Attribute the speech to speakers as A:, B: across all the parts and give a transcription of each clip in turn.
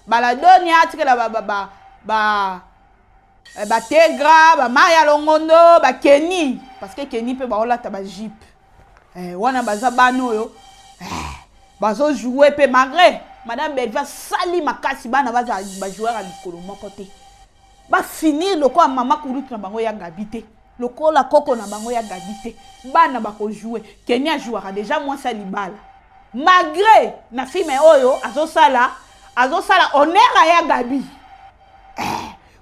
A: baladoni atikela Tegra, Maya Longondo, Kenny, parce que Kenny peut baolata ba jeep. Wana baza bano yo. Bazo jouer pe malgré Madame Belva sali makasi bana baza ba joueur à likolo moko te. Ba finir loko a mama kurutu na bango ya gabité. Loko la koko na bango ya gabité. Bana ba ko jouer. Kenny a jouera déjà moins ça libala. Malgré na film oyo azosala honneur ya Gabi.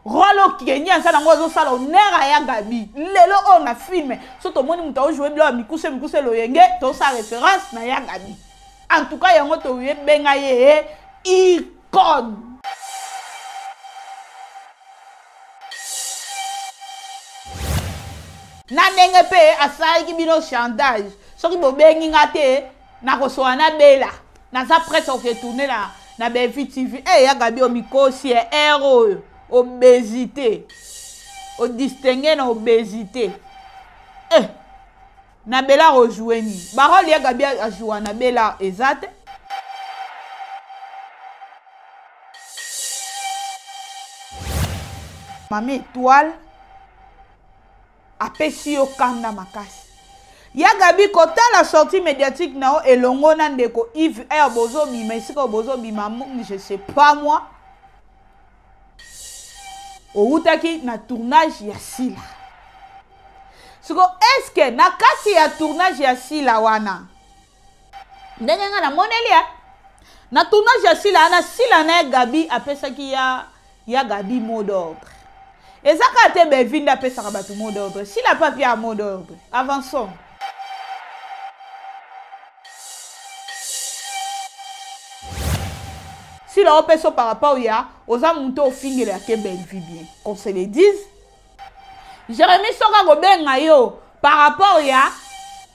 A: Rolo Kenya ça nango azosala honneur ya Gabi. Lelo on a filmé. Soto moni muta o jouer blo mikuse loyenge to sa référence na ya Gabi. En tout cas yango to ye benga ye icône. Na ndenge pe asali ki bino chantage. Soki bo bengi ngate na kosoa na bela. Na sa presse au retourner na Belvi TV. Ya Gabi o mikosi héros. Obésité. Au distinguer na obésité. Na bela rejouer ni. Barol ya Gabi a joué na bela exact. Mami étoile. Apesi yo kanda makasi. Ya Gabi kota la sortie médiatique nao elongo na ndeko Yves bozo bima isiko bozo bima je sais pas moi. Outaki na tournage ya Sila. Siko est-ce que na kasi ya tournage ya Sila wana ndenge nga na monelia na tournage ya Sila na Sila na Gabi apesaki ya Gabi mot d'ordre. Ezaka te bevinda pesaka batu mot d'ordre. Sila pas bien mot d'ordre. Avançons. Si la opeso par rapport ya oza monto au fingele ya ke Belvi bien. Qu'on se le dise. Jérémy soka ko benga yo par rapport ya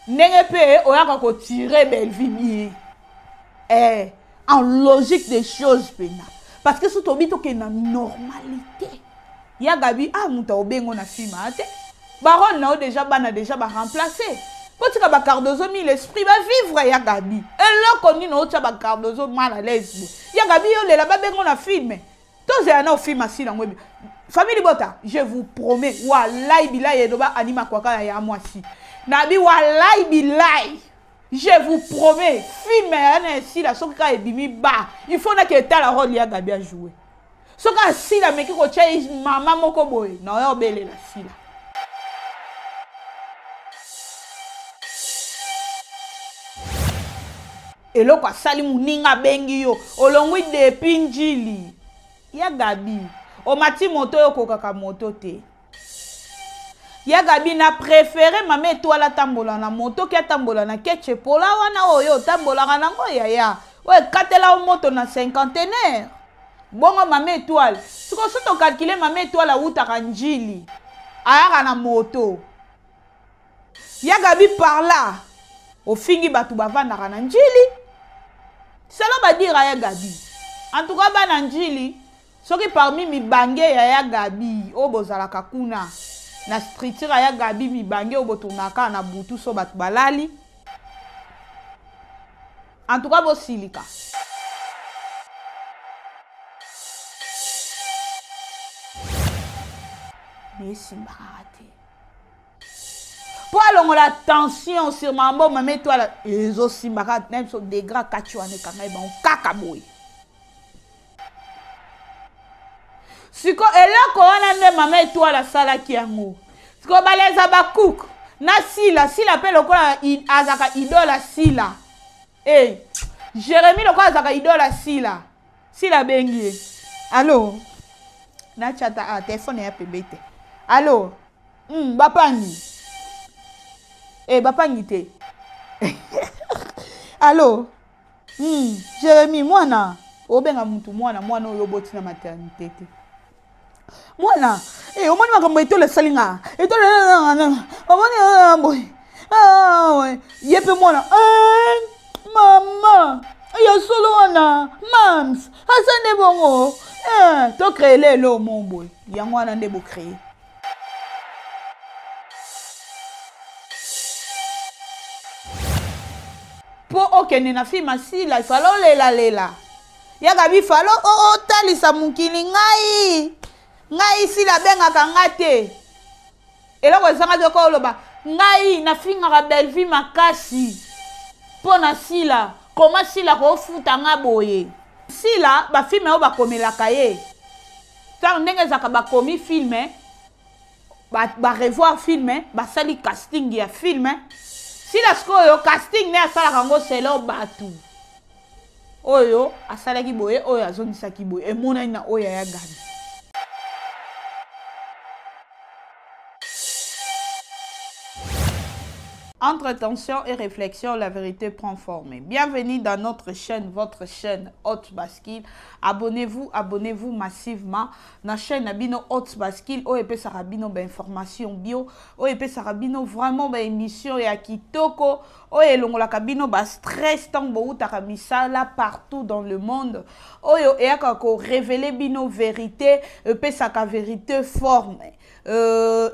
A: ndenge pe oyaka ko tirer Belvi bien. En logique des choses pena. Parce que surtout bito ke na normalité. Ya Gabi monto obengo na filma te. Baron na déjà bana déjà ba remplacer. Potika ba Cardozo mi l'esprit va vivre ya Gabi. Et là koni no tia ba Cardozo mal à l'aise. Ya Gabi yo le la ba bengo na film. Tous ya na au film asi na ngwebi. Famille Bota, je vous promets wallahi billahi edoba anima kwaka ya mwasi. Nabi wallahi billahi. Je vous promets film ya si la soka ebimi ba. Il faut na que ta la rôle ya Gabi a jouer. Soka si la meki ko tia mama moko boy. Na yo bele la si la. Et là, quoi, sali muninga bengi yo, olongwi de pinjili. Ya Gabi, o mati moto yo kokaka moto te. Ya Gabi na préféré mame étoile tambola na moto ki tambola na keche pola wana oyo tambola na ngo ya. Ouais, katela o moto na cinquantenaire. Bongo mame étoile. Siko soto calculer mame étoile a utaka njili. Ayaka na moto. Ya Gabi par là. Au fingi batu bavanda na njili. Cela va dire à Gabi. En tout cas, Bananjili, ce qui parmi mi bangé ya Gabi, o bozala kakuna, na structure ya Gabi mi bangé o botonaka na butu so bat balali. En tout cas, bo silika. Mais c'est baraté. Pour allonger la tension sur ma mot, mais toi, les aussi marades, même sur des gras kachouane, quand même, on kakaboui. Si ko ela ko wana ne mama toi la sala ki yango. Si ko baleza ba cook na sila pe lokola azaka idola sila. Jérémy lokola azaka idola sila. Sila bengi. Allô? Na chata téléphone ya pebete. Allô? Bapangi. Bapangi te. Allô? Jérémy mwana. Obenga mutu mwana oyo boti na maternité te. Mwana, omoni makambo etole salinga. Etole omoni boy. Ouais. Yepe mwana. Maman. Ya solo wana. Mams. Asande bongo. To créer lelo mon boy. Yango wana ndebo créer. Po okene na film asila, il fallait lela. ya gabi falo o talisa mukili ngai si la benga kangate eloko ezanga de ko loba ngai na finga belle vie makasi pona sila koma sila ko futa nga boye sila ba filme o ba komelaka ye tant ndenge zaka ba komi filme ba revoir filme ba sali casting ya filme sila skoyo casting ne asala kango selo batu oyo asalaki boye oyo azongisaki boye emona na oyo ya gabi. Entre tension et réflexion, la vérité prend forme. Bienvenue dans notre chaîne, votre chaîne Haute Bascule. Abonnez-vous massivement. La chaîne Abino Haute Bascule. OEP Sarabino information bio. OEP Sarabino vraiment émission et akitoko. Oye longola kabino ba stress tant bo takamisala partout dans le monde. Oyo e akako révéler bino vérité, pe saka vérité forme.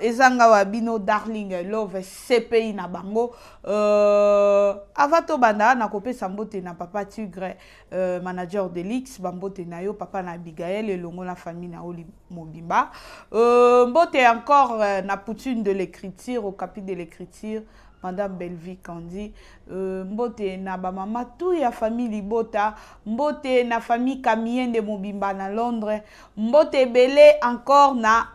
A: Ezanga wa bino darling love CPI na bango. Avato banda na kopé sambote na papa Tigre manager de l'X bambote na yo papa na Abigail et longola famille na Oli Mobimba. Mbote encore na poutine de l'écriture au capite de l'écriture. Madame Bellevie Kandi, mbote na ba mama tout ya famille Libota, mbote na famille Camien de Mobimba na Londres, mbote belé encore na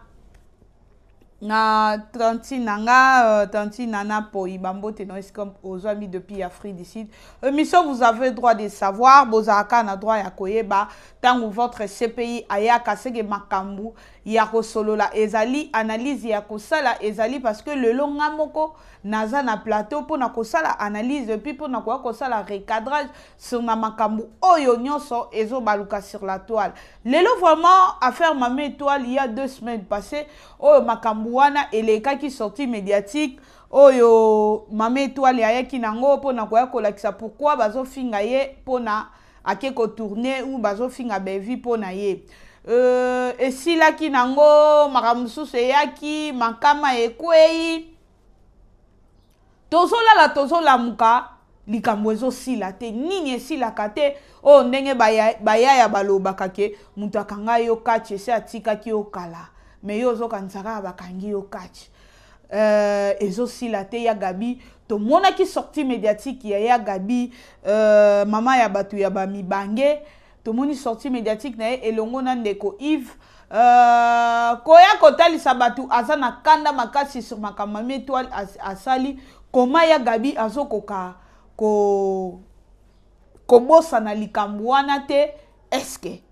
A: tanti nana poi bambote no comme aux amis depuis Afrique du Sud. Mission vous avez droit de savoir, bozaka na droit ya koyeba tant votre CPI ayaka sege makambu ya ko solo la ezali analyse ya ko sala ezali parce que le longa moko naza na plateau pour na ko sala analyse puis pour na ko sala recadrage sur na makambu oyo nyonso ezo baluka sur la toile. Lelo vraiment affaire Mame Étoile il y a 2 semaines passées oyo makambu wana eleka qui sorti médiatique oyo Mame Étoile ya ki nango pour na ko lakisa pourquoi bazo finga ye pour na ake ko tourner ou bazo finga bevi pour na ye. Et si la ki nango makamusu se yaki makama ekwei tozo la muka likambo ezo sila te nini sila kate o ndenge baya ya balobaka ke mutu akanga yo kachi se atika ki okala me yo zo kansaka bakangi yo kachi ezo sila te ya Gabi to mona ki sorti médiatique ya Gabi mama ya batu ya ba mibange to moni sorti médiatique na elongo na ndeko Yves koya kotalisa batu azana kanda makasi sur makama Mame Étoile asali koma ya Gabi azokoka kobosa na likambo wana te eske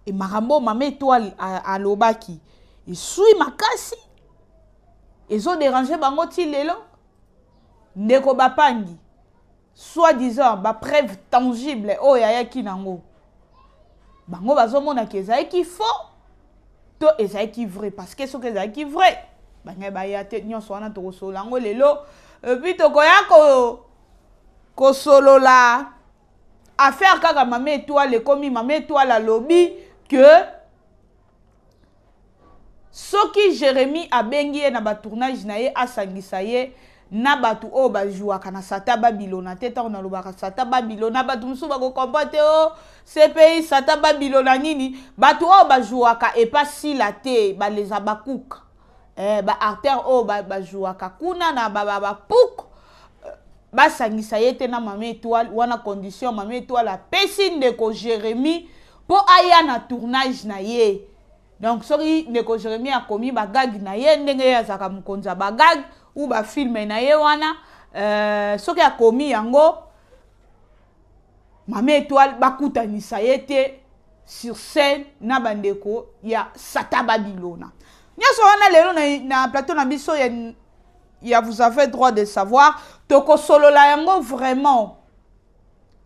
A: e makambo Mame Étoile alobaki esui makasi ezo déranger bango ti lelo ndeko bapangi soi-disant ba preuve tangible oyo ayaki nango bango bazomona ke ezalaki faux to ezalaki vrai parce que soki ezalaki vrai bangai baya te nyonso wana tokosolola yango lelo puis tokoya kosolola affaire kaka Mame Étoile ekomi Mame Étoile alobi que soki Jérémy abengi ye na ba tournage na ye asangisa ye na batu o ba jouaka na Sata Babylona te ta na lobaka Sata Babylona batu musu ba ko comporte o CPI Sata Babylona nini batu o ba jouaka e pas si la te ba les abakouk ba artère o ba jouaka kuna na ba pouk ba sangisa ye te na Mame Étoile wana condition Mame Étoile a pesi ndeko Jérémy po aya na tournage na ye. Donc sorry ndeko Jérémy a komi ba gag na ye ndenge ya zaka mukonza ba gag ou ba filme na ye wana soki a komi yango Mame Étoile bakutanisa ye te sur scène na bandeko ya Sata Babylona. Nyaso wana lelo na plateau na biso ya vous avez droit de savoir toko solo la yango vraiment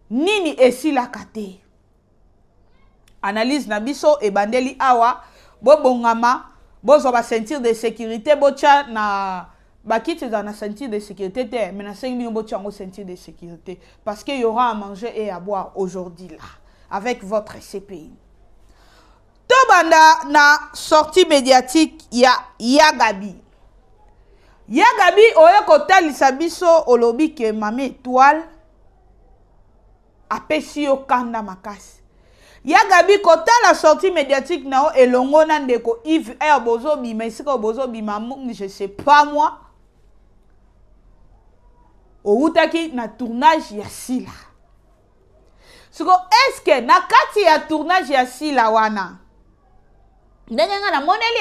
A: nini esila kate analyse na biso e bandeli awa bobongama bozo ba sentir de sécurité bocha na bakiti dans la ceinture de sécurité mais na 5 minutes bocha ngo ceinture de sécurité parce que y aura à manger et à boire aujourd'hui là avec votre CPI. To banda na sortie médiatique ya Gabi. Ya Gabi oye kotalisa biso olobi ke Mame Étoile apesi yo kanda makasi. Ya Gabi kota la sortie médiatique nao elongo na ndeko Yves bozo bima isiko bozo bima je sais pas moi. Outaki na tournage ya Sila. Siko est-ce que na kati ya tournage ya Sila wana ndenge nga na moneli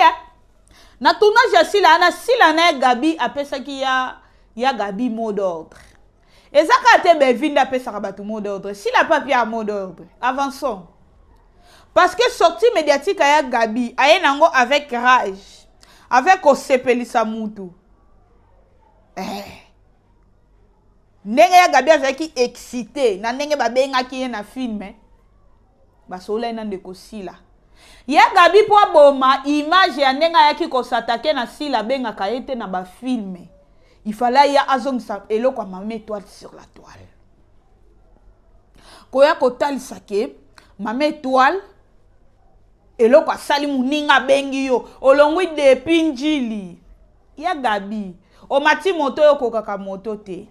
A: na tournage ya Sila na Sila na Gabi apesaki ya Gabi mot d'ordre. Ezaka te bevinda apesaka batu mot d'ordre. Sila papier à mot d'ordre. Avançons. Parce que sortie médiatique à Gabi aye nango avec rage, avec osepelisa mutu. Ndenge ya Gabi azaki excité na ndenge babengaki ye na film basola na ndeko Sila. Ya Gabi po boma image ya ndenge ayaki kosatake na Sila bengaka ete na ba film. Il fallait ya azongisa eloko mama étoile sur la toile. Koya kotalisa ke mama étoile eloko asali muninga bengi yo olongwi depuis njili ya Gabi o mati moto yo kokaka moto te.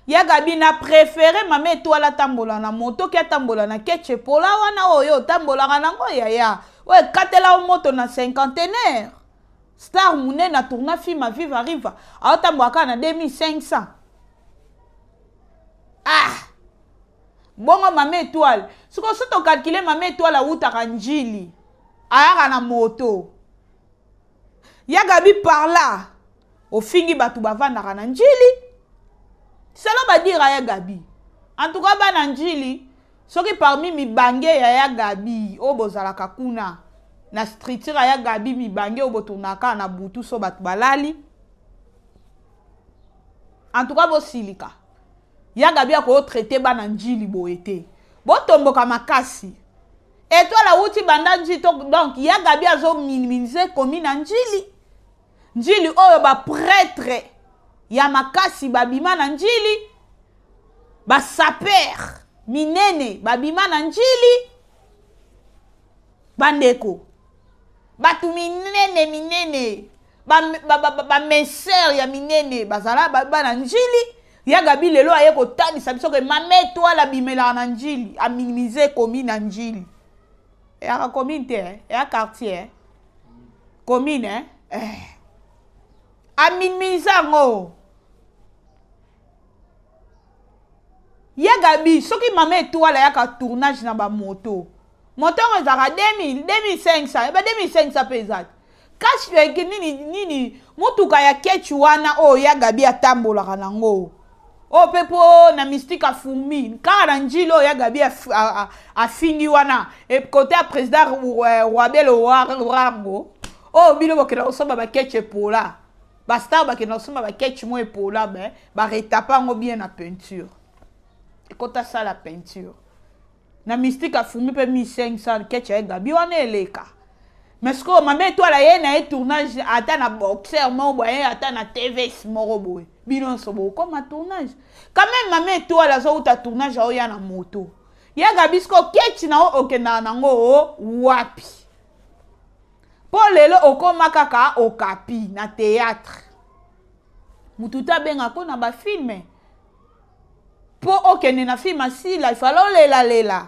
A: Ya Gabi na préféré mama étoile tambola na moto ki tambola na keche pola wana oyo tambola na ngo ya we katela o moto na cinquantenaire star mune na tourna film à vivre arriva a tamboaka na 2500. Bongo mama étoile siko soto calculer mama étoile a utaka njili ayaka na moto. Ya Gabi par là au fingi batu bavandaka na njili selo badira ya Gabi en tout cas bana njili soki parmi mibange ya Gabi obozalaka kuna na structure ya Gabi mibange obotunaka na butu so batu balali en tout cas bosilika ya Gabi ako traiter bana njili boete botomboka makasi etoile uti banda njito donc ya Gabi azo minimiser komi na njili oyo ba prêtre ya makasi babima na njili ba saper minene babima na njili bandeko batu minene ba messer ya minene bazala ba na njili. Ya Gabi lelo aye kotanisa biso ke mama étoile abimela na njili a minimiser commune na njili ya commune te ya quartier commune a minimiser ngo. Ya Gabi soki mama étoile ya ka tournage na ba moto ezaka 2500 ba 2500 pesat cash like nini mutuka ya kechu wana ya Gabi atambolaka nango pepo na mystique a fumi kara njilo ya Gabi a fingi wana et côté à président Wabel Rango bino bokena osomba ba keche pola ba star bakena osomba ba keche mo epola ba retapa ngo bien na peinture et côté ça la peinture na mystique a fumi pe 1500 keche ya Gabi wana eleka. Mais ce que mama étoile a un tournage ata na boxer mo boye ata na TV moro boye binon so bo comme un tournage quand même mama étoile azo uta tournage o ya na moto ya Gabi sko kechi na okenda nango wapi po lelo okoma kaka okapi na théâtre mututa benga ko na ba film po okende na film asila il fallait lela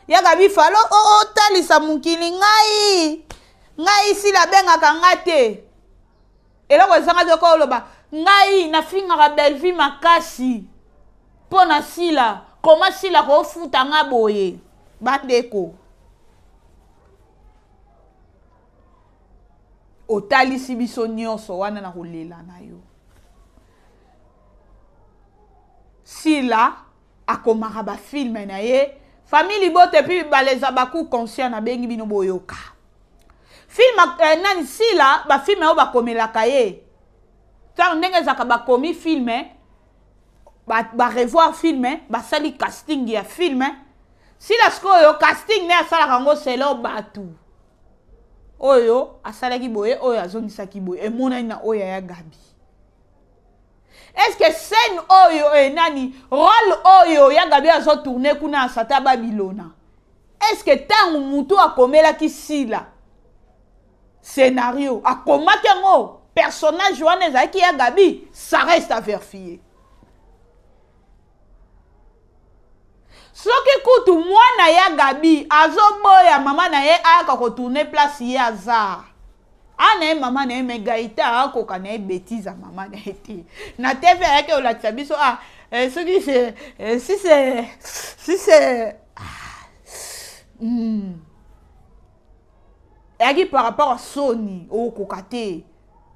A: ya Gabi falo talisa mukili ngai si la benga kangate eloko ezanga de ko loba ngai na finga belle vie makasi pona sila koma sila ko futa nga boye bandeko otalisi biso nyonso wana na kolela na yo sila akomaka ba film na ye famille bote puis baleza baku conscient na bengi bino boyoka film nani sila ba film o ba komelaka ye tant ndenge zaka ba komi film ba revoir film ba sali casting ya film sila skoyo casting ne asala kango selo batu oyo asala ki boye oyo azongisa ki boye emona na oyo ya Gabi. Est-ce que scène oyo nani rôle oyo ya Gabi azo tourner kuna sata Babylona? Est-ce que tangu mutu akomela ki sila scénario akomaki ngo personnage wana ezaki ya Gabi, ça reste à vérifier. soki kutu mwana ya Gabi azoboya mama na ye aka ko tourner place ye azar ana ye mama na ye me Gaïta akoka na ye bêtise à mama na ye te na TV yake olatisa biso soki si c'est Yagi par rapport à Sony, au Kokate,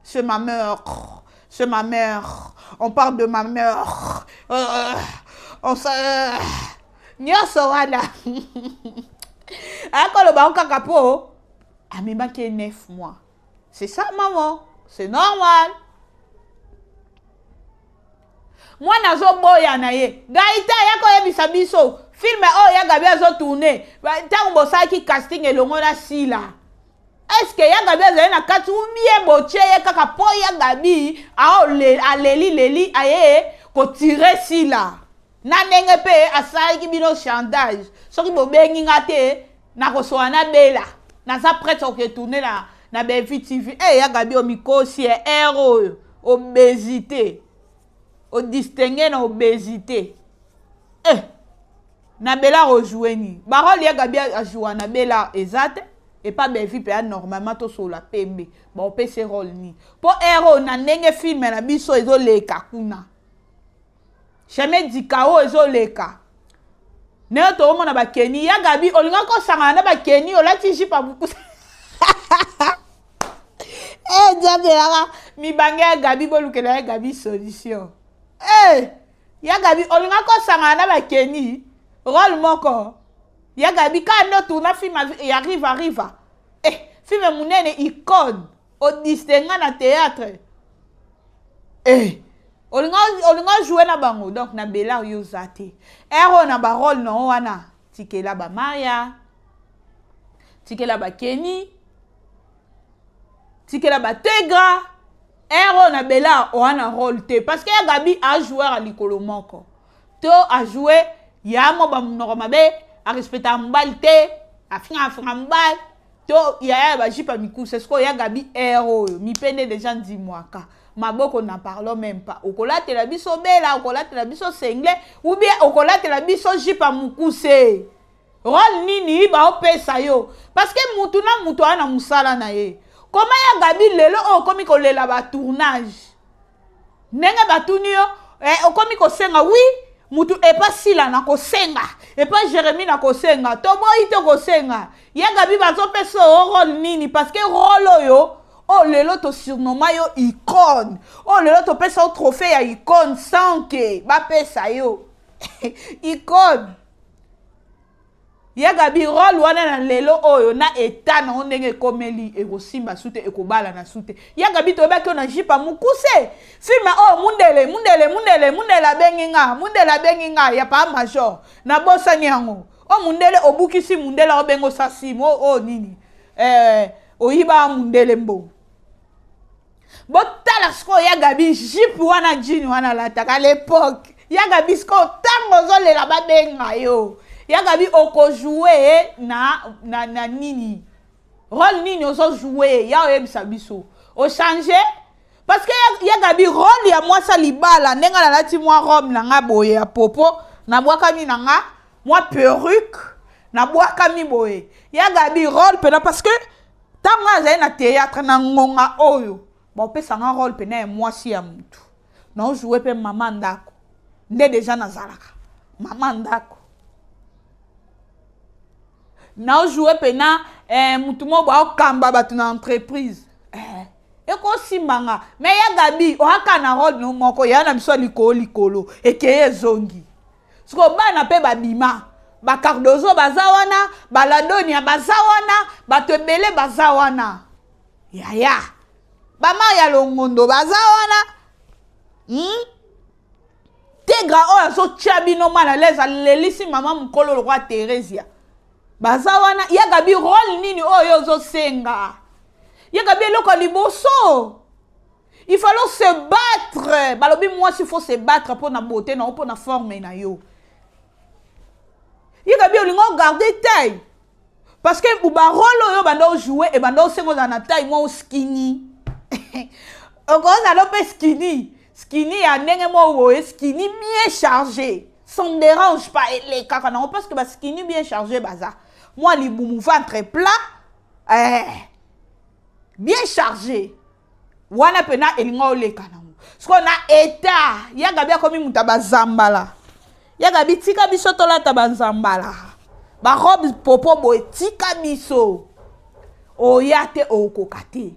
A: c'est ma mère, on parle de ma mère, on se... Nyosowala. Quand le baron kakapo, Amima qui est 9 mois. C'est ça, maman, c'est normal. Moi, nazo boya na ye. Gaïta, yako yebisa biso. Film oh ya Gabi azo tourner. Tant bosa ki casting elongo na sila. Est-ce que ya Gabi azo na katu mie boche ye kaka po ya Gabi aleli aye ko tirer sila. Na ndenge pe asali ki bino chantage. Soki bo bengi ngate na ko so na bela. Na za prête au tourner na BFI TV. Ya Gabi o mikosi héros obésité. O distinguer na obésité. Na bela rejouer ni. Barol ya Gabi a joué na bela exact et pas BFI pe normalement to so la pembe. Bon pe se rôle ni. Po héros na ndenge film na biso ezo leka kuna. Chemin dikao ezo leka. Ne to mona ba Keni ya Gabi olinga ko sanga na ba Keni olati jipa buku. Diabela mi banga Gabi bolukela ya Gabi solution. Ya Gabi olinga ko sanga na ba Keni rôle moko ya Gabi quand tourna film et arrive film munene icône au distinguer na théâtre olinga jouer na bango donc na bela yo zate héros na ba rôle non wana tikela ba Maria tikela ba Keni tikela ba Tegra héros na bela wana rôle te parce que ya Gabi a joué à likolo moko to a joué ya mo ba munoko mabe a respecter mbalte a finga mbal to ya ba jipa miku c'est ce que ya Gabi héros mi pende déjà 10 mois ka maboko na parlons même pas okolate la biso bela okolate la biso sengle ou bien okolate la biso jipa mukuse rôle nini ba opesa yo parce que mutu na mutu ana musala na ye comment ya Gabi lelo okomi kolela ba tournage nenga batuni yo okomi kosenga oui mutu epa sila na kosenga epa Jérémie na kosenga to boyi to kosenga ya Gabi bazo pesa rôle nini parce que rôle yo oh lelo to surnomme yo icône oh lelo to pesa o trophée ya icône sans que ba pesa yo icône ya Gabi rôle wana na lelo oyo na état na ndenge komeli ekosimba sute ekobala na sute ya Gabi to ba ke na jipa mukuse film oh mundele benginga ya pa major na bosa nyango oh mundele obukisi mundele obengo sasimo oh nini oyiba mundele mbo botala sko ya Gabi jipe wana jini wana lataka à l'époque ya Gabi sko tango zolela ba benga yo ya Gabi oko jouer na nini rôle nini ozo jouer ya oyebisa biso o changer parce que ya Gabi rôle ya moi ça libala ndenga na lati moi robe na nga boye ya popo na bwaka mi na nga moi perruque na bwaka mi boye ya Gabi rôle pena parce que tango azali na théâtre na ngonga oyo bon pesa nga rôle pena moi si ya mutu na jouer pe maman ndako nde déjà nazalaka maman ndako na jouer pena mutu mo ba kamba batu na entreprise eko simbanga mais ya Gabi o haka na rôle no moko ya na biso likolo ekeye zongi siko bana pe babima ba Cardozo bazawana baladonia bazawana batebele bazawana ya ba Maria Longondo bazawana Tegra o aso chabino mala leza lelisi mama mukolo le roi Theresia bazawana ya Gabi rôle nini oyo zo senga ya Gabi loko liboso il fallait se battre balobi moi s'il faut se battre pour na beauté na pour na forme na yo ya Gabi olingo garder taille parce que uba rôle oyo bando jouer et bando sengo na taille moi skinny on cause alors pe skinny ya ndenge mo wo skinny bien chargé ça ne dérange pas les cacanons parce que bah, skinny bien chargé baza. Moi les boumou ventre plat bien chargé. Wana pena elinga ole kanamo. Ce qu'on a état, ya gabi akomi mutaba zambala. Ya gabi tika biso tola taba zambala. Ba robe popo boy tika biso. O yate o kokate.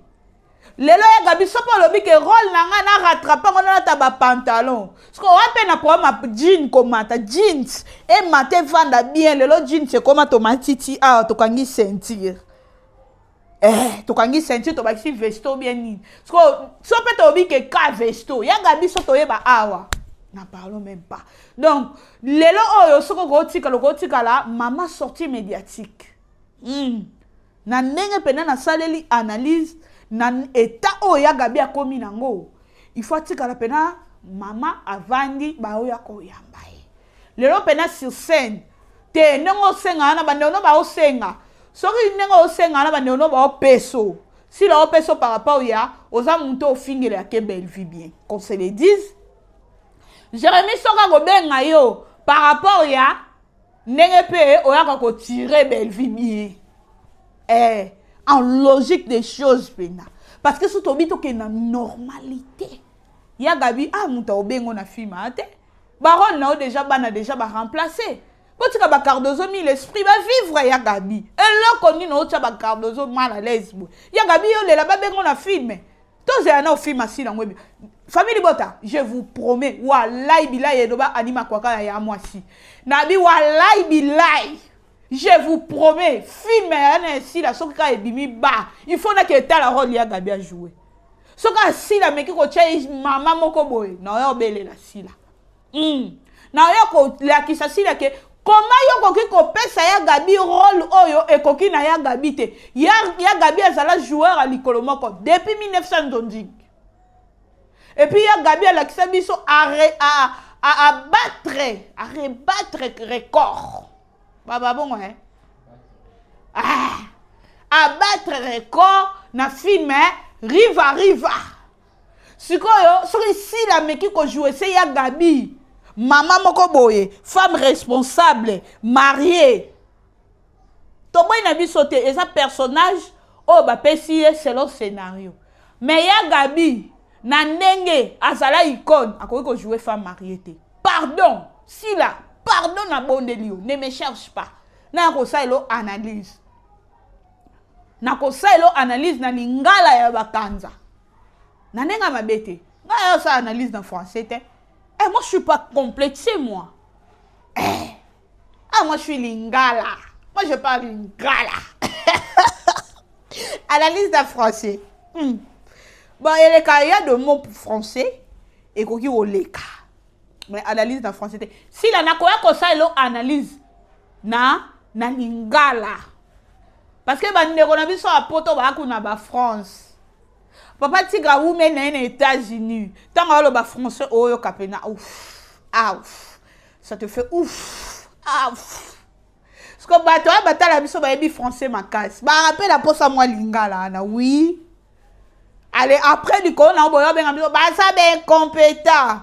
A: Lelo ya gabi sopo lobi ke rôle nanga na rattraper ngona taba pantalon. Ce qu'on appelle na problème jean komata jeans et maté vanda bien lelo jeans c'est comme tomatiti to kangi sentir. Tokangi sentir to bakisi vesto bien ni. So peut obi ke ka vesto. Ya gabi so to yeba awa. N'en parlons même pas. Donc, lelo oyo soko gotika la maman sortie médiatique. Na ndenge pena na saleli analyse na état oyo ya gabi akomi nango. Il faut tika la pena maman avandi ba oyo akoyamba. Lelo pena sur scène. Te ndongo senga na bande no ba osenga. Soki nengo osenga na bande no ba peso. Si la peso par rapport ya, oza monto au fingele ya ke belle vie bien. Qu'on se le dise. Jérémie soka go benga yo par rapport ya ndenge pe oya ko tirer belle vie bien. En logique des choses pena. Parce que sous tobi to ke na normalité. Ya gabi monto obengo na fima ate. Baron na déjà bana déjà ba remplacer. Potika ba Cardozo mi l'esprit va vivre ya gabi. Et là koni no tia ba Cardozo mal à l'aise. Ya gabi yo le la ba bengo na film. Tous et na film asi na ngwebi. Famille Bota, je vous promets, wallahi billahi edoba anima kwaka ya mwasi. Nabi wallahi billahi. Je vous promets, film ya si la soka ebimi ba. Il faut na que ta la rôle ya gabi a jouer. Soka si la meki ko tia maman moko boy. Na yo bele la si la. Na yo ko la kisasi la ke comment yo koki ko pesa ya gabi rôle oyo e koki na ya gabi te. Ya gabi azala joueur à likolo moko depuis 1970. Et puis, il y a Gabi à l'Axibiso à rebattre record. Baba bon, hein? À battre record, na film, riva. Si la meki ko jouer, c'est ya Gabi. Maman moko boye, femme responsable, mariée. Tobo ina bisote, et ça personnage, ba pesi selon scénario. Mais ya Gabi. Na ndenge azala icône akoki ko jouer femme mariée te. Pardon, si là, pardon na bondelio, ne me cherche pas. Na ko sa elo analyse. Na ko sa elo analyse na lingala ya bakanza. Na nenga mabete. Na yo sa analyse en français te. Moi je suis pas complexé moi. Moi je suis lingala. Moi je parle lingala. Analyse en français. Bon, il y a de mots français et qu'il y a des mais analyse en français. Si la nakoya kosa elo analyse na lingala. Parce que ba ndeko na biso apoto ba kuna ba France. Papa tigra ou men na États-Unis. Tant ba français oyo kapena ouf. Ouf. Ça te fait ouf. Ouf. Parce que ba toi ba la biso ba ebi français makasi. Ba rappelle la posa moi lingala na oui. Allez, après du coup, on a ça ben compétent.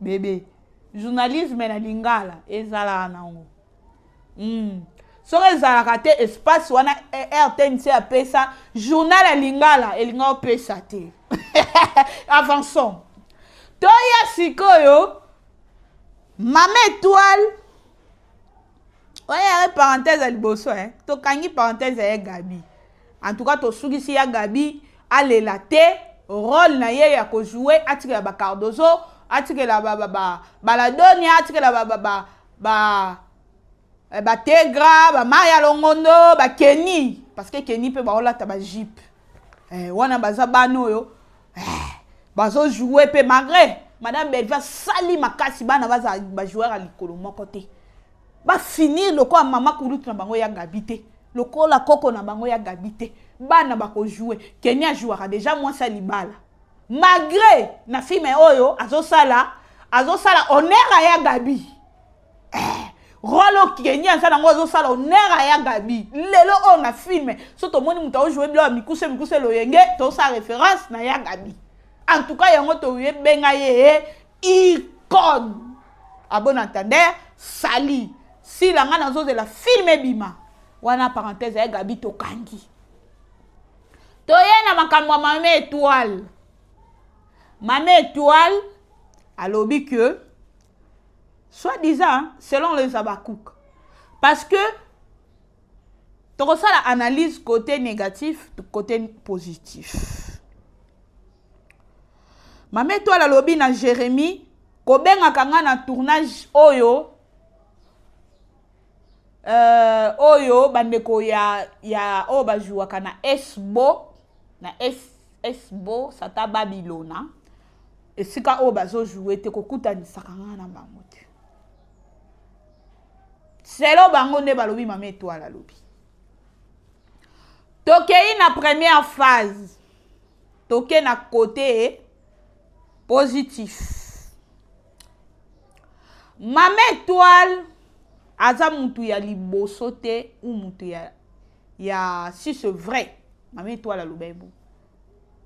A: Bébé, journalisme na lingala, ezala na ngo. So ezala kate espace wana RTNC a pesa, journal a lingala, elinga pesa te. Avançons. Toya sikoyo, Mama Étoile. Ouais, parenthèse à liboso, hein. To kangi parenthèse à Gabi. En tout cas, to sugisi ya Gabi ale la te rôle na ye ya ko jouer atikela ba Cardozo, atikela Baladonia, atikela ba Tegra, ba Maya Longondo, ba Kenny parce que Kenny peut ba ola ta ba Jeep. Wana baza bano yo. Bazo jouer pe malgré Madame Belva sali makasi bana baza ba joueur à likolo moko te. Ba finir loko mama kulutu na bango ya Gabi te. Loko la koko na bango ya Gabi te. Bana bako jouer. Kenya jouera déjà moi ça libala. Malgré na film oyo azosala honneur à ya Gabi. Rolo Kenya ça nango azosala honneur à ya Gabi. Lelo on a film soto moni muta jouer blo mikuse loyenge to sa référence na ya Gabi. En tout cas yango to ye benga ye icône. à bon entendeur sali si la ngana zo de la filme bima wana parenthèse ya Gabi Tokangi toyena makambo Mama Étoile. Mama Étoile alobi que soi-disant selon les Abakouk parce que tu ressens l'analyse côté négatif côté positif. Mama Étoile alobi na Jérémie kobenga kanga na tournage oyo bandeko ya oyo bajuwaka na esbo sata Babylona esika oyo bazojouer te kokutanisaka nga na bango te selo bango nde balobi Mama Étoile alobi tokei na première phase toke na côté positif. Mama Étoile aza mutu ya liboso te ou mutu ya si c'est vrai Mama Étoile alobebo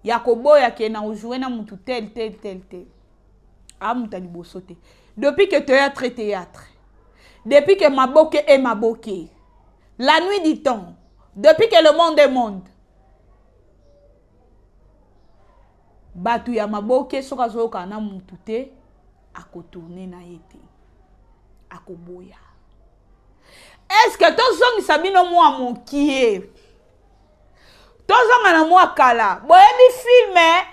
A: ya koboya ke na ojouer na mutu tel a mutu ya liboso te depuis que théâtre depuis que maboke et maboke la nuit du temps depuis que le monde est monde batu ya maboke soka zoka na mutu te akotourner na yete akoboya. Est-ce que tozongisa bino mwa mokie tozonga na mwa kala boyebi filme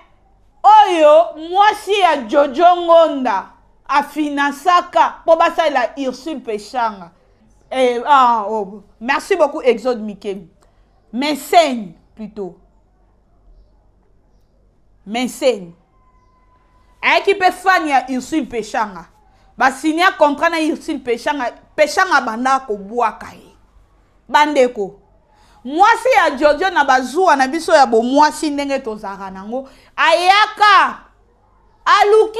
A: oyo mwasi ya Jojo Ngonda afinasaka po basalela Ursule Peshanga merci beaucoup Exode Mikebi Menseigne plutôt Menseigne ayaki pe fan ya Ursule Peshanga basinya contrat na Ursule Peshanga banda kobwaka ye bandeko mwasi ya Jojo na bazuwa na biso ya bo mwasi ndenge tozaka nango ayaka aluki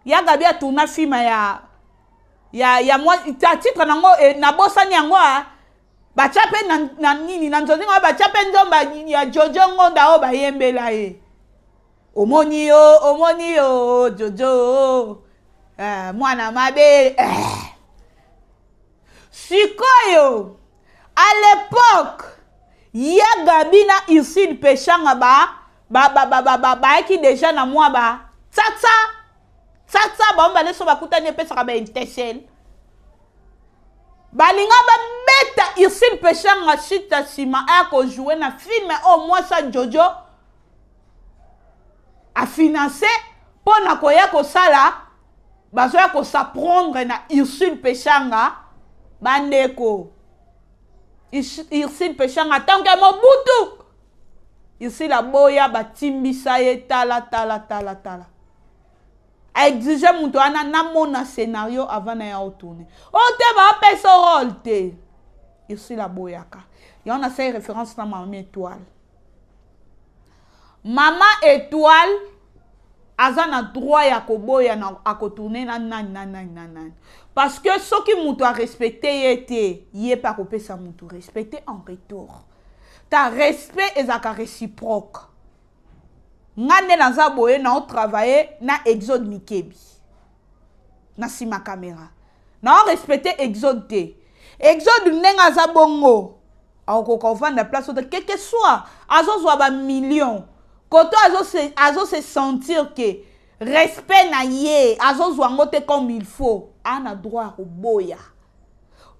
A: ya Gabi atuna filma ya mwasi titre nango na bosani yango bachape na nini na nzozi ngo bachape nzomba ya Jojo Ngonda o bayembela ye omoni yo Jojo mwana mabe sikoyo à l'époque ya Gabi na Ursule Peshanga ba ki déjà na mwa ba tata ba mbale so bakutani pesaka ba intesel balinga ba beta Ursule Peshanga chita sima a ko jouer na film au moins ça Jojo a financé pour na koya ko sala bazoya ko s'apprendre na Ursule Peshanga bandeko Ursule Peshanga tant que Mobutu ici la boya batimbisa ye tala a exigé mutu ana na mona scénario avant na ya tourner o te ba pesa rôle te ici la boyaka y on a fait référence na Mama Étoile aza na droit ya koboya na akotourner na nani parce que ce qui mutu a respecté yete yé pas kopesa mutu respecter en retour ta respect ezaka réciproque ngane naza boye na travailler na Exode Mikebi na sima caméra na respecter Exode te Exode nenga za bongo akoko vanda place de quel que soit azozwa ba million koto azo se sentir que respect na ye azozwa ngote comme il faut ana droit au boya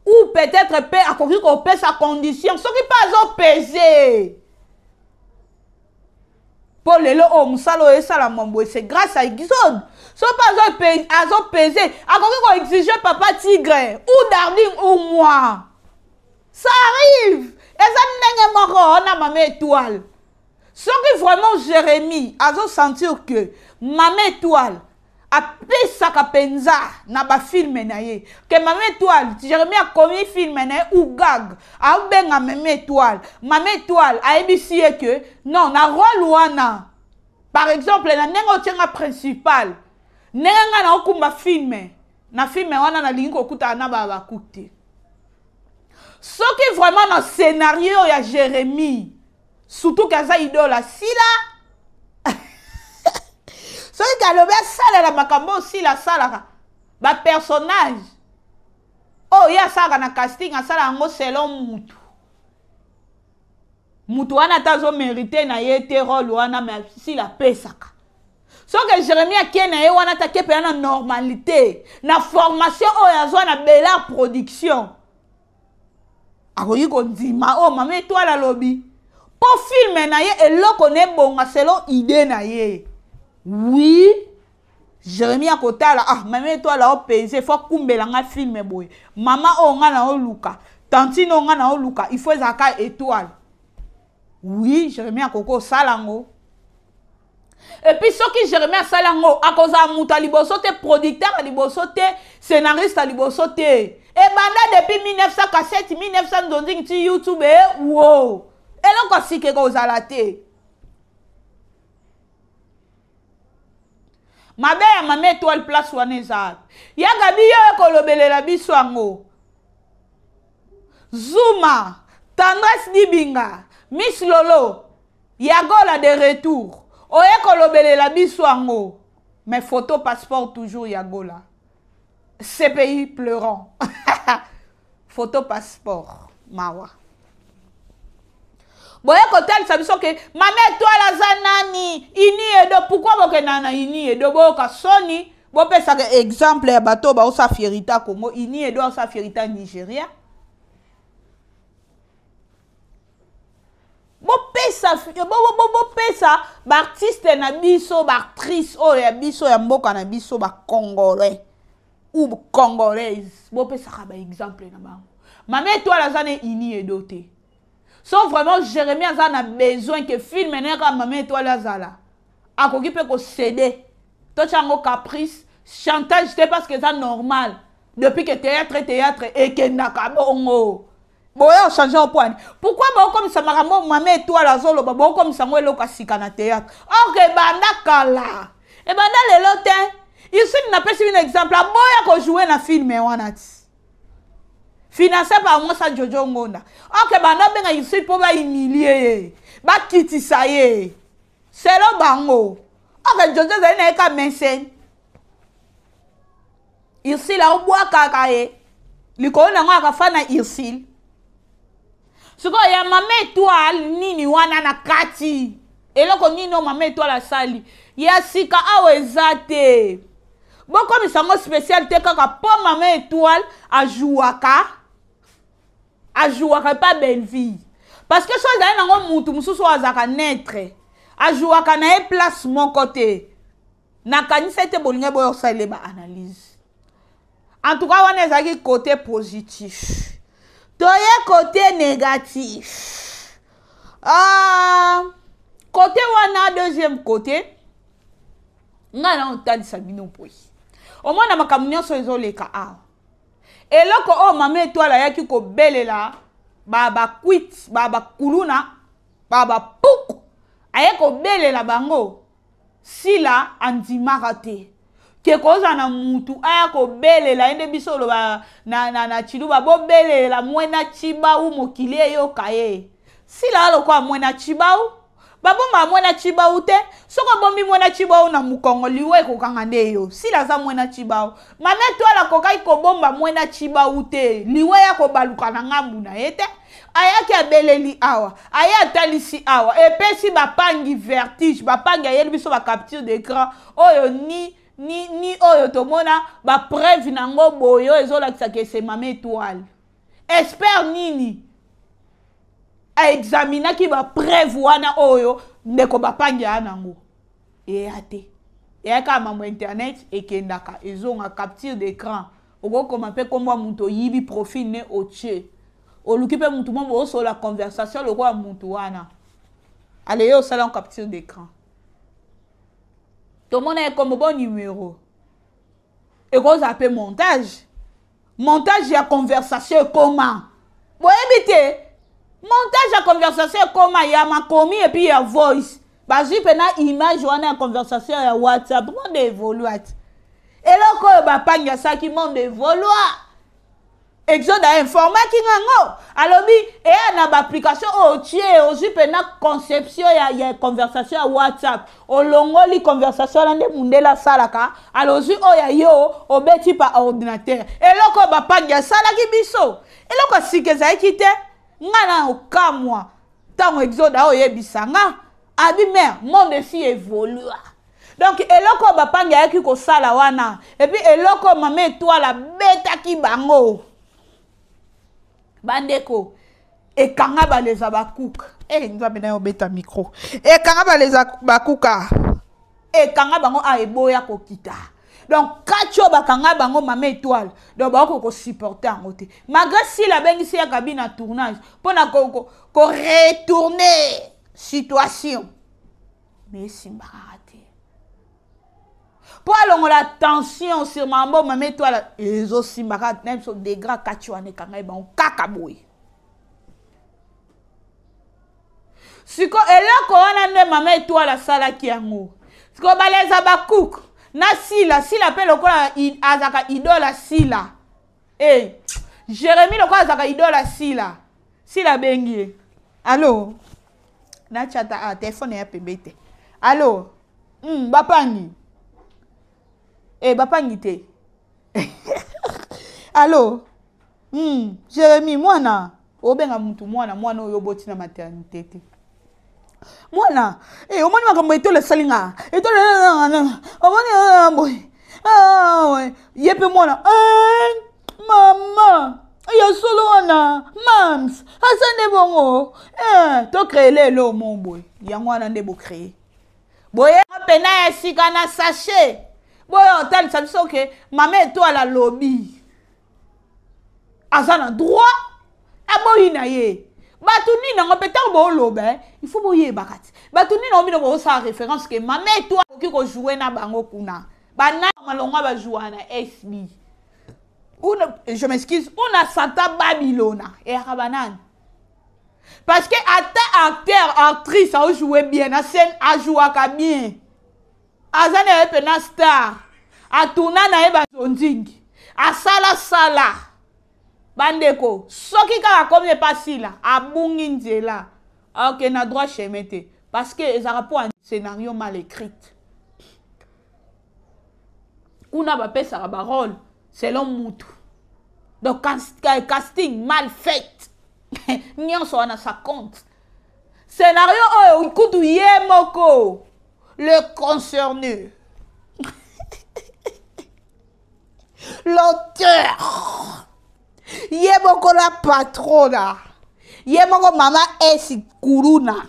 A: ou peut-être peut accomplir qu'on paie sa condition ce qui pas peser pour le lo musalo et ça la mambo c'est grâce à Exode so pas azo peser accomplir qu'on exiger papa tigre ou Darling ou moi ça arrive et ça n'est pas on a Mama Étoile ce qui vraiment Jérémie azo sentir que Mama Étoile a pesaka penza na ba film na ye que Mama Étoile Jérémie a commis film na ou gag a benga Mama Étoile a ébissé que non na rôle wana par exemple na nengo tchenga principal nenga na okumba film wana na lingo kuta na ba kuté ce qui vraiment dans scénario ya Jérémie surtout kaza idola sila soki kalobi asala la makambo aussi la salaka ba personnage oh ya saka na casting asala ngo selon mutu wana tazo mérité na yete rôle wana mais si la pesaka so que Jérémie akena ye wana ta kepe na normalité na formation oh yazwa na bela production akoyi ko ndima oh mama étoile alobi po film na ye eloko ne bonga selon idée na ye oui Jérémie akotala ah mama étoile o peser faut kumbela nga film boy mama o nga na o luka tantine o nga na o luka il faut zaka étoile oui Jérémie akoko salango et puis ce qui Jérémie salango akoza muta liboso te producteur liboso te scénariste liboso te et banda depuis 1947 1900 ti YouTube wow eloko sike ko zalate mabe ya mama étoile place wana eza yaga biyo kolobelela biso yango Zuma Tendresse Dibinga Miss Lolo Yagola de retour oye kolobelela biso yango mais photo passeport toujours Yagola CPI pleurant photo passeport mawa boye kotalisa biso ke mama étoile aza nani ini edo pourquoi bokenda na ini edo boyoka soni bopesaka exemple ya bato baosa fierita Congo ini edo aosa fierita Nigeria bopesa baartiste na biso baactrice oyo ya biso ya mboka na biso bacongolais ou congolaise bopesaka baexemple na bango mama étoile aza ne ini edo te so vraiment Jérémie aza na besoin que film neka mama étoile azala akoki pe ko céder to chango caprice chantage te parce que ça normal depuis que théâtre et que nakabongo boya changer au point pourquoi ba comme ça makambo mama étoile azolo ba comme ça ngo eloka sika na théâtre OK banda kala e banda lelo te ici n'a pas un exemple boya ko jouer na film wana financé par moi ça Jojo Ngonda. OK, bana benga ici pour ba humilier, ba kitisa ye. C'est le bango. OK, Jojo za ka mensen. Ici la obwa kaka ye. Liko na ngwa ka fana ici. Siko ya mama étoile nini wana na kati. Eloko nini no mama étoile la sali. Ya sika awezate. Bon comme ça mo spécial te kaka po mama étoile a jouaka. A jouaka pas belle vie parce que so za na ngo mutu mususu azaka naître a jouaka na e place mon côté na kanisa te bolinga boyo sale ba analyse en tout cas wana ezaki côté positif toye côté négatif côté wana deuxième côté ngana otandisa bino poi au moins na makambo nyonso ezoleka awa eloko o mama étoile ayaki ko belela baba quit baba kuluna baba puk ayaki ko belela bango sila andimaka te ke koza na mutu ayaki ko belela ende biso lo na chiluba bo belela mwena chiba u mokili eyoka ye sila aloko mwena chiba u babomba mwena chiba u te soko bombi mwena chiba u na mukongo liwe ko kanga ndeyo sila za mwena chiba u mama étoile ko kai ko bomba mwena chiba u te liwe ya ko baluka na ngambu na yete ayaki abeleli awa aya talisi awa epesi bapangi vertige bapangi ayeli biso ba capture d'écran oyo ni oyo tomona ba preuve nango boyo ezolakisa ke c'est mama étoile espère nini a examiner ki ba preuve wana oyo ndeko bapangi anango eyate eyaka mambo internet ekendaka ezonga capture d'écran okokoma pe komba muto yibi profil ne otie oluki pe mutu mo so la conversation le kwa mutu wana allez yo sala en capture d'écran tout le monde est comme bon numéro et qu'on appelle montage ya conversation comment vous évitez montage ya conversation comment ya makomi et puis ya voice bazi pena image wana ya conversation ya WhatsApp monde évolue eloko ba panga ça qui monde évolue Exode a informé qui nango. Alors et a na application au tiers aussi pena conception ya conversation à WhatsApp. O longoli conversation la nde mundela salaka. Alors aussi o ya yo obeti par ordinateur. Et loko ba panga sala ki biso. Et loko sikeza ekite ngana okamwa. Tango Exode a oyebisa nga abi mère monde si évolue. Donc eloko ba panga yaki ko sala wana. Et puis eloko mame toi la beta ki bango. Bandeko et kanga baleza bakouk nous avons un beta micro et kanga baleza bakuka et kanga bango a eboya kokita donc kacho bakanga bango mame étoile donc bako ko supporter en côté malgré si la bengi si ya cabine à tournage pour na ko retourner situation mais simba raté pour alongo la tension sur mambo mame étoile et zo simba raté même sur des grands kacho ane kanga bango kakaboy. Siko eloko wana nde mama étoile la sala ki yango. Siko baleza bakouk na sila pe lokola azaka idola sila. Jérémie lokola azaka idola sila. Sila bengi. Allô? Na chata téléphone ya pembete. Allô? Bapangi. Bapangi te. Allô? Jérémie mwana. Obenga mutu mwana oyo boti na maternité te. Mwana, omoni makambo etole salinga. Etole omoni boy. Yepe mwana. Mama. Ya solo wana. Mams. Asande bongo. To créer lelo mon boy. Yango wana nde bo créer. Boye pena ya sika na sachet. Boye otali sabiso ke mama étoile la lobby. Azana droit. Aboyi na ye. Batuni nango peut-être bo lobe, il faut boye bakati. Batuni na obino bo sa référence que mama étoile qui ko jouer na bango kuna. Bana malonga ba jouer na SB. Je m'excuse, on a Santa Babylona et Rabanan. Parce que acteur, actrice a joué bien, la scène a joué bien. Azane a pena star. A tourné na eba zonding. A sala. Bandeko, soki kaka comme n'est pas si là, a bungi nzela. Ok, na droit chemete. Parce que ça rapport un scénario mal écrit. Kuna ba pesa ba rôle selon mutu. Donc casting mal fait. Nyonso wana ça compte. Scénario oh kutu yemoko le concerné. L'auteur. Yemoko la patrona. Yemoko mama esi kuruna.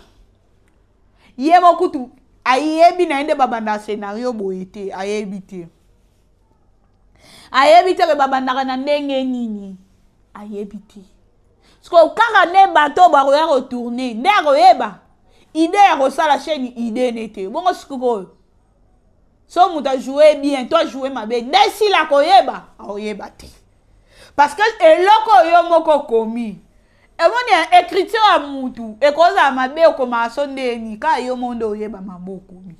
A: Yemoko tu ayebi na ende babanda scénario boyete ayebite. Ayebite ke babanda na ndenge nini. Ayebite. Sko kaka ne bato ba roya retourner, ne royeba. Idée ya rosala chaîne idée nete. Bongo skuko. So muta jouer bien, toi jouer mabe. Desi la koyeba, oyeba te. Parce que eloko yo moko komi. E moni écriture à mutu. E koza mabe o komaso ndeni ka yo mondo oyeba maboko mi.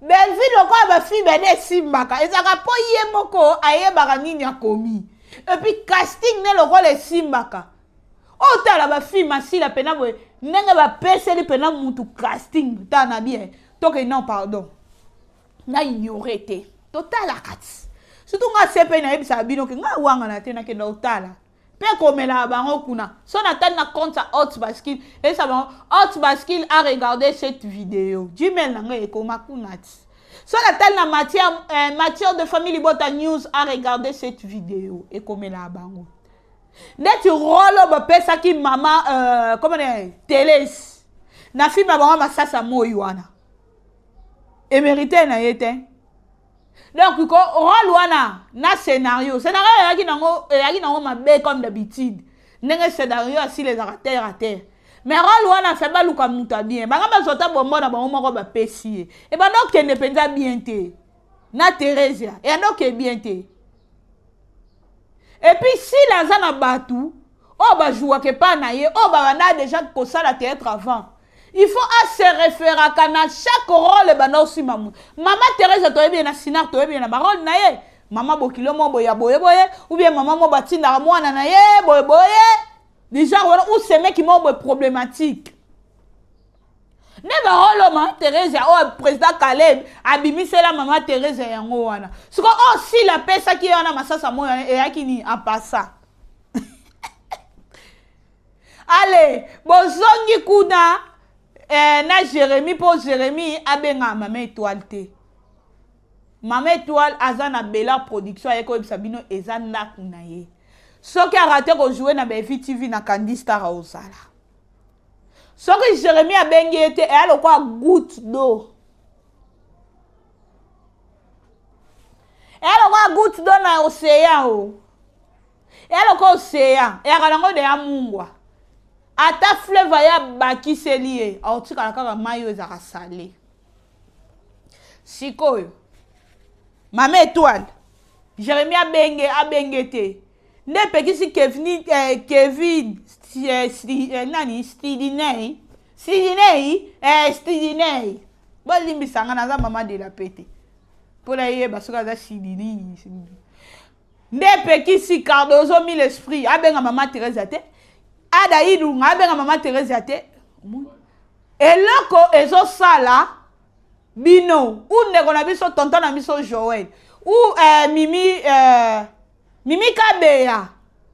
A: Belvi loko ba fi bene simbaka. Ezaka po ye moko ayeba nini akomi. Et puis casting ne loko le simbaka. O tala ba fi masila pena boy. Nenge ba peseli pena mutu casting ta na bien. Toke non pardon. Na ignoré te. Total akati. Surtout nga sepe na ebisa bino ke nga wanga na te na ke otala. Pe komela bango kuna. So na tan na compte sa Hot Basket et ça bango Hot Basket a regardé cette vidéo. Gmail na nga ekoma kunati. So na tan na matière de famille Libota News a regardé cette vidéo et komela bango. Net rolo ba pesa ki mama comment Télés. Na film bango masasa moyi wana. Et mérité na yete. Donc, rôle wana na scénario yaki nango mabe comme d'habitude. Nenge scénario si les arrêteurs à terre. Mais rôle wana fait pas luka muta bien. Banga bazota bombo na bango moko ba pesi. Et ba donc ne penza bien te. Na Thérèse et donc bien te. Et puis si la zana batu, oh ba joua ke pa na ye, oh ba na déjà ko sala théâtre avant. Il faut se référer à chaque rôle bana aussi maman. Maman Thérèse to bien na sinar to bien na parole na ye. maman bokilo mo boya boye boye ou bien maman mo batinda mwana na ye boye boye déjà ou c'est mec qui mo problématique ne ba holo ma Thérèse o président Caleb abimisela maman Thérèse yango wana siko oh si la pesa ki yana masasa mo e yakini apasa allez bozongi kuna na Jérémie pour Jérémie abenga maman étoile te maman étoile azana bela production ayeko ebisabino ezana kuna ye soki a raté ko jouer na BFI TV na Candy Star ozala soki Jérémie abengi ete e alokwa goutte d'eau e alokwa goutte d'eau na océan o e alokwa océan e akalango de ya mungwa ata fleuve ya bakiseli ye aotikala kaka mai oyo ezaka salé sikoyo mama étoile Jérémie abenge te nde pekisi Kevin nani Stidinei bolimbisanga naza mama de la pete mpona yeba soki aza Sidini nde pekisi Cardozo mille esprit abenga mama Thérèse te Adaïdunga abenga mama Thérèse te eloko ezosala bino ou ndeko na biso tonton na biso Joël ou Mimi Kabeya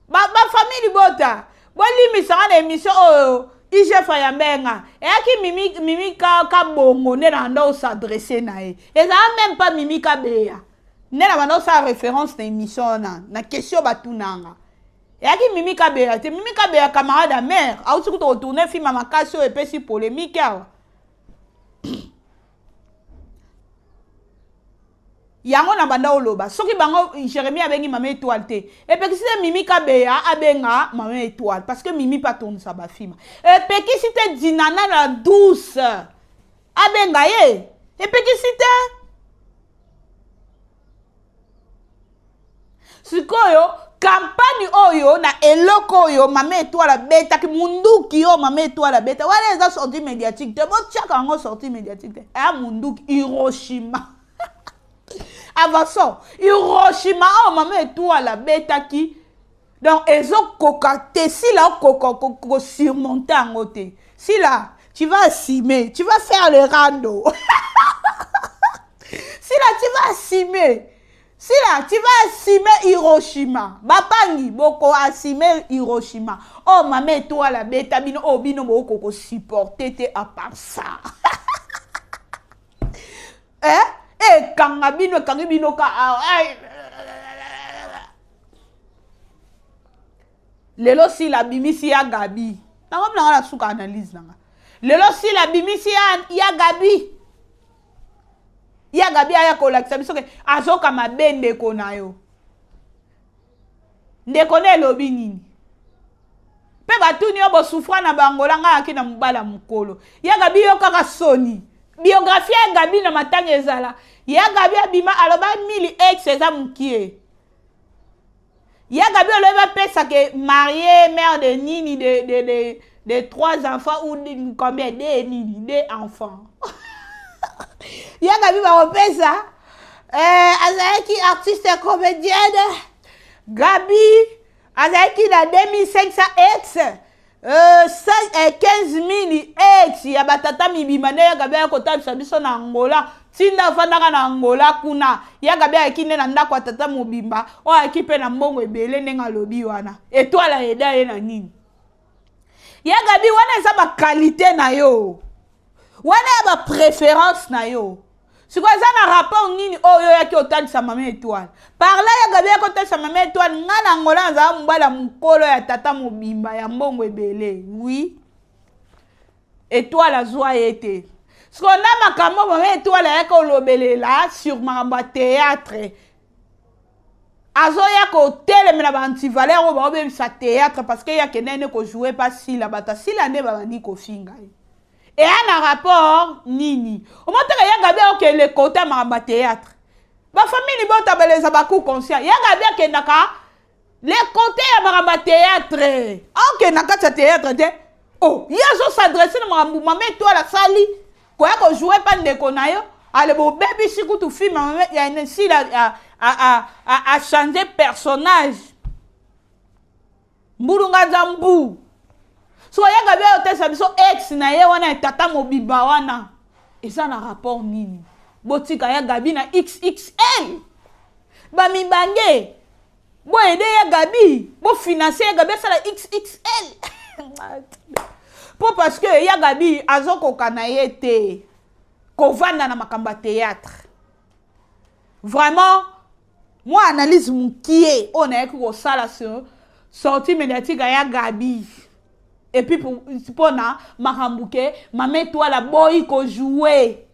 A: ba famille bota bolimisanga na émission oyo ijefa ya mbenga eyaki Mimi Kabongo nde na ndo s'adresser na ye ezala même pas Mimi Kabeya nde na bando sa référence na émission na question batunanga eyaki Mimi Kabeya te Mimi Kabeya camarade à mère auti kuta retourner film makasi oyo epesi polémique awa yango na banda oloba soki bango Jérémie abengi mama étoile te epekisi Mimi Kabeya abenga mama étoile parce que Mimi pas tourne sa ba film epekisi te Dinana la douce abenga ye epekisi te sikoyo campagne oyo na eloko oyo mama étoile beta ki munduki yo mama étoile beta wala eza sortie médiatique te bo tiaka ngo sortie médiatique te a munduki Hiroshima avançons Hiroshima oh maman étoile beta ki donc ezo koka te si la koko surmonter en côté si là tu vas assumer tu vas faire le rando si là tu vas assumer si là tu vas assumer Hiroshima bapangi boko assumer Hiroshima oh maman étoile beta bino oh bino boko supporter te à part ça kanga bino kangi bino ka lelo si la bimisi ya Gabi nango mnanga la suka analyse nanga lelo si la bimisi ya Gabi aya kolakisa biso ke azoka mabende kona yo ndeko ne lobi nini pe batuni yo bo souffra na bangola nga akina mubala mukolo ya Gabi yo kaka soni biographie ya Gabi na matanga ezala ya Gabi abima aloba mili ex eza mukie ya Gabi oloba pesa ke marié mère de nini de 3 enfants ou combien de enfants ya Gabi ba pesa azaki artiste comédienne Gabi azaki na 2500 ex 15 000 ex ya batata mibimane ya Gabi ya kotabisa biso na Angola tinda fandaka na Angola kuna ya Gabi ya kinde na ndako tata mobimba o akipe na mbongo ebele ndenga lobi wana étoile eda ye na nini ya Gabi wana eza ba qualité na yo wana ya ba préférence na yo siko eza na rapport nini oyo yaki otalisa mama étoile parla ya Gabi ya kotalisa mama étoile nga na Angola nza mbala mukolo ya tata mobimba ya mbongo ebele oui étoile azwa yete siko na makambo mama étoile yaki olobelela sur makambo ya théâtre azoya kotelemela baantivalere oyo baobebisa théâtre parce que yake nene kojouer pa sila bata sila nde babandi kofinga ye et un rapport nini omotaka ya Gabi ok le côté makambo ya théâtre ba famille bota beleza baku conscient ya Gabi akendaka le côté ya makambo ya théâtre ok na kati ya théâtre te oh yazo s'adresser na makambo mama étoile sali koya kojouer pa ndeko na yo ale bo baby sikutu film ya sila a changé personnage. Mbulunga Zambu. So ya gabe otesa biso ex na ye wana tata mobiba wana. Eza na rapport nini? Botika ya gabi na XXL. Ba mibange. Bo aider ya gabi, bo financer ya gabi ça la XXL. Pour parce que ya gabi azoko kanayete. Ko vanda na makamba théâtre. Vraiment moi analyse mon qui on a ko sala sortie médiatique ya gabi. Et puis pour na makambuke, mets-toi la boy ko jouer.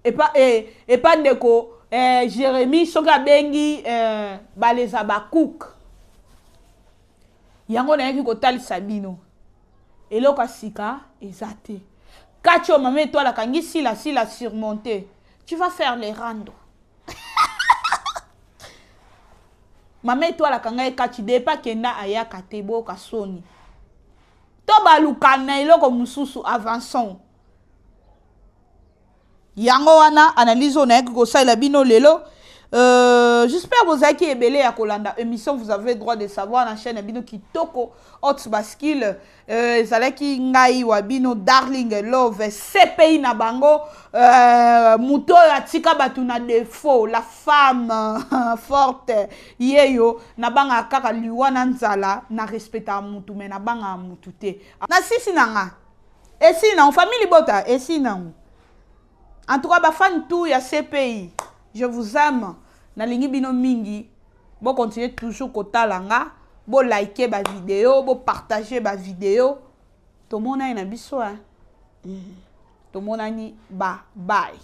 A: Et pas de ko Jérémy soka bengi baleza bakouk. Yango na yaki ko talisa bino. Eloko sika ezate. Kacho mets-toi la kangi si la surmonter. Tu vas faire les randos. Mets-toi la kanga e kachi de pa kenda aya katebo kasoni. Toba lukana eloko mususu avançons. Yango wana analyse on a ko ça la bino lelo. J'espère vous avez qui est belé à Kolanda émission vous avez droit de savoir la chaîne bino kitoko hot bascule zalaki ngai wabino darling love CPI na bango muto ya tika batu na défaut la femme forte yeyo na banga kaka liwana nzala na respecta mutu mais na banga mutu te na sisi nanga esi na famille bota esi na en tout cas ba fan tout ya CPI je vous aime na lingi bino mingi bo continuer toujours kotalanga bo liker ba vidéo bo partager ba vidéo to mona ina biso to mona ni ba bye.